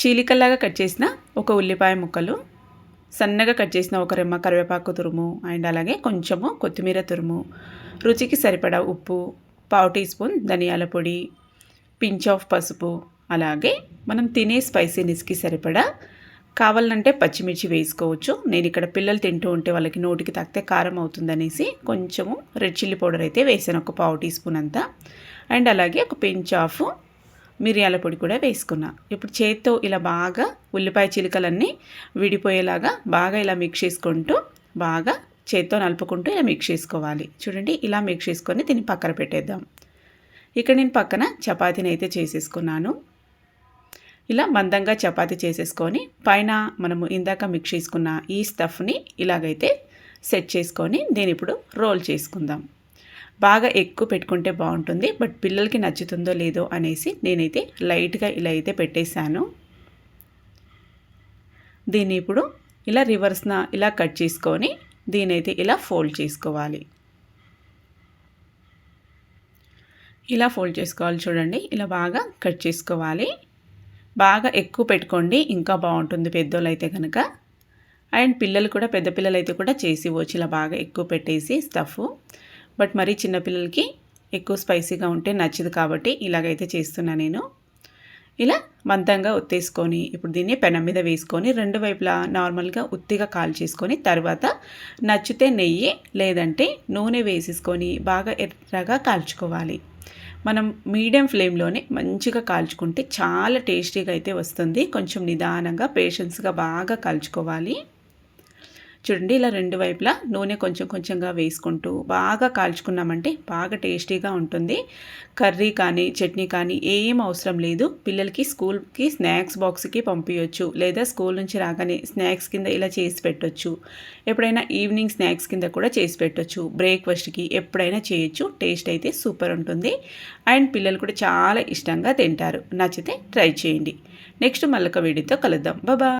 చీలికల్లాగా cut చేసిన ఒక ఉల్లిపాయ ముక్కలు, సన్నగా కట్ చేసిన ఒక రెమ్మ కరివేపాకు తురుము అండ్ అలాగే కొంచెము కొత్తిమీర తురుము, రుచికి సరిపడా ఉప్పు, పావు టీ స్పూన్ ధనియాల పొడి, పించ్ ఆఫ్ పసుపు, అలాగే మనం తినే స్పైసీనెస్కి సరిపడా కావాలంటే పచ్చిమిర్చి వేసుకోవచ్చు. నేను ఇక్కడ పిల్లలు తింటూ ఉంటే వాళ్ళకి నోటికి తాకితే కారం అవుతుందనేసి కొంచెము రెడ్ చిల్లీ పౌడర్ అయితే వేసాను, ఒక పావు టీ స్పూన్ అంతా. అండ్ అలాగే ఒక పించ్ ఆఫ్ మిరియాల పొడి కూడా వేసుకున్నా. ఇప్పుడు చేత్తో ఇలా బాగా ఉల్లిపాయ చిలుకలన్నీ విడిపోయేలాగా బాగా ఇలా మిక్స్ చేసుకుంటూ బాగా చేత్తో నలుపుకుంటూ ఇలా మిక్స్ చేసుకోవాలి. చూడండి, ఇలా మిక్స్ చేసుకొని దీన్ని పక్కన పెట్టేద్దాం. ఇక్కడ నేను పక్కన చపాతీని అయితే చేసేసుకున్నాను. ఇలా మందంగా చపాతీ చేసేసుకొని పైన మనము ఇందాక మిక్స్ చేసుకున్న ఈ స్టఫ్ని ఇలాగైతే సెట్ చేసుకొని దీని ఇప్పుడు రోల్ చేసుకుందాం. బాగా ఎక్కువ పెట్టుకుంటే బాగుంటుంది, బట్ పిల్లలకి నచ్చుతుందో లేదో అనేసి నేనైతే లైట్గా ఇలా అయితే పెట్టేశాను. దీన్ని ఇప్పుడు ఇలా రివర్స్న ఇలా కట్ చేసుకొని దీనైతే ఇలా ఫోల్డ్ చేసుకోవాలి. ఇలా ఫోల్డ్ చేసుకోవాలి. చూడండి, ఇలా బాగా కట్ చేసుకోవాలి. బాగా ఎక్కువ పెట్టుకోండి, ఇంకా బాగుంటుంది పెద్దోళ్ళు అయితే కనుక. అండ్ పిల్లలు కూడా, పెద్ద పిల్లలైతే కూడా చేసి ఇవ్వచ్చు ఇలా బాగా ఎక్కువ పెట్టేసి స్టఫ్. బట్ మరీ చిన్నపిల్లలకి ఎక్కువ స్పైసీగా ఉంటే నచ్చదు కాబట్టి ఇలాగైతే చేస్తున్నా నేను. ఇలా మందంగా ఒత్తేసుకొని ఇప్పుడు దీన్ని పెనం మీద వేసుకొని రెండు వైపులా నార్మల్గా ఉత్తిగా కాల్చేసుకొని తర్వాత నచ్చితే నెయ్యి లేదంటే నూనె వేసేసుకొని బాగా ఎర్రగా కాల్చుకోవాలి. మనం మీడియం ఫ్లేమ్లోనే మంచిగా కాల్చుకుంటే చాలా టేస్టీగా అయితే వస్తుంది. కొంచెం నిదానంగా పేషెన్స్గా బాగా కాల్చుకోవాలి. చూడండి, ఇలా రెండు వైపులా నూనె కొంచెం కొంచెంగా వేసుకుంటూ బాగా కాల్చుకున్నామంటే బాగా టేస్టీగా ఉంటుంది. కర్రీ కానీ చట్నీ కానీ ఏం అవసరం లేదు. పిల్లలకి స్కూల్కి స్నాక్స్ బాక్స్కి పంపించవచ్చు, లేదా స్కూల్ నుంచి రాగానే స్నాక్స్ కింద ఇలా చేసి పెట్టవచ్చు. ఎప్పుడైనా ఈవినింగ్ స్నాక్స్ కింద కూడా చేసి పెట్టవచ్చు. బ్రేక్ఫాస్ట్కి ఎప్పుడైనా చేయొచ్చు. టేస్ట్ అయితే సూపర్ ఉంటుంది అండ్ పిల్లలు కూడా చాలా ఇష్టంగా తింటారు. నచ్చితే ట్రై చేయండి. నెక్స్ట్ మళ్ళొక వీడియోతో కలుద్దాం. బాయ్.